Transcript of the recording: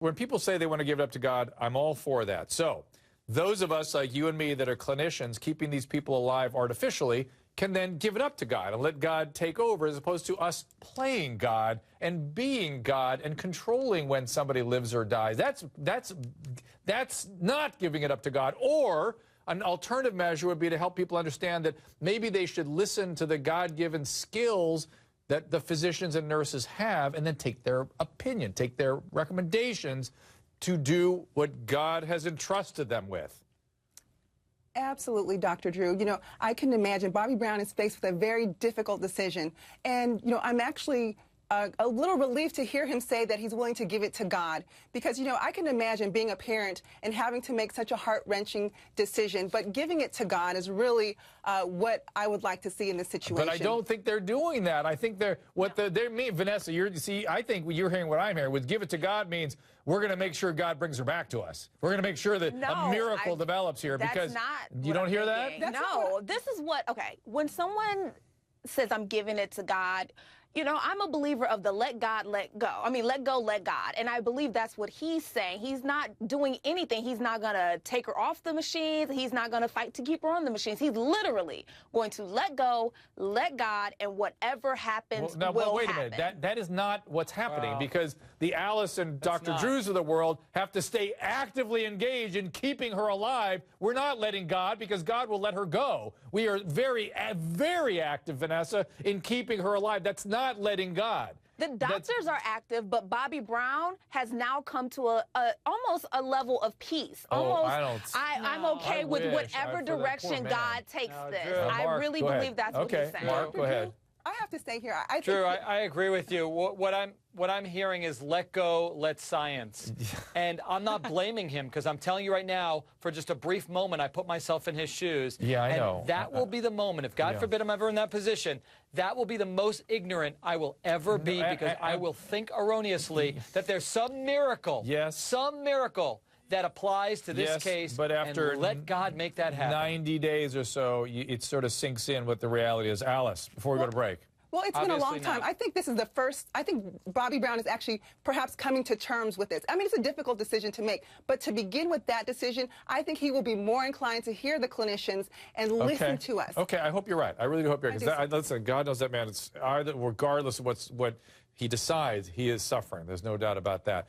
When people say they want to give it up to God, I'm all for that. So those of us like you and me that are clinicians keeping these people alive artificially can then give it up to God and let God take over, as opposed to us playing God and being God and controlling when somebody lives or dies. That's not giving it up to God. Or an alternative measure would be to help people understand that maybe they should listen to the God-given skills that the physicians and nurses have, and then take their opinion, take their recommendations to do what God has entrusted them with. Absolutely, Dr. Drew. You know, I can imagine Bobbi Brown is faced with a very difficult decision. And, you know, I'm actually a little relieved to hear him say that he's willing to give it to God, because, you know, I can imagine being a parent and having to make such a heart-wrenching decision, but giving it to God is really what I would like to see in this situation. But I don't think they're doing that. I think they mean, Vanessa, I think you're hearing what I'm hearing. With give it to God means we're going to make sure God brings her back to us. We're going to make sure that a miracle develops here. Because you don't hear that? No, this is what, okay, when someone says I'm giving it to God, you know, I'm a believer of the let God, let go. I mean, let go, let God. And I believe that's what he's saying. He's not doing anything. He's not going to take her off the machines. He's not going to fight to keep her on the machines. He's literally going to let go, let God, and whatever happens will happen. Wait a minute. That is not what's happening, because the Alice and Dr. Drews of the world have to stay actively engaged in keeping her alive. We're not letting God, because God will let her go. We are very, very active, Vanessa, in keeping her alive. That's not letting God. The doctors are active, but Bobbi Brown has now come to almost a level of peace. Almost, I'm okay with whatever direction God takes this. Mark, I really believe that's what he's saying. Mark, go ahead. I have to say here, Drew, I agree with you. What I'm hearing is let go, let science. And I'm not blaming him, because I'm telling you right now, for just a brief moment, I put myself in his shoes. Yeah, I know. And that will be the moment. If God forbid I'm ever in that position, that will be the most ignorant I will ever be, because I will think erroneously that there's some miracle, some miracle that applies to this case, but after and let God make that happen. 90 days or so, it sort of sinks in what the reality is. Alice, before we go to break. Well, it's been a long time. I think this is the first. I think Bobbi Brown is actually perhaps coming to terms with this. I mean, it's a difficult decision to make, but to begin with that decision, I think he will be more inclined to hear the clinicians and listen to us. Okay, I hope you're right. I really do hope you're right. Listen, God knows that man. It's regardless of what he decides, he is suffering. There's no doubt about that.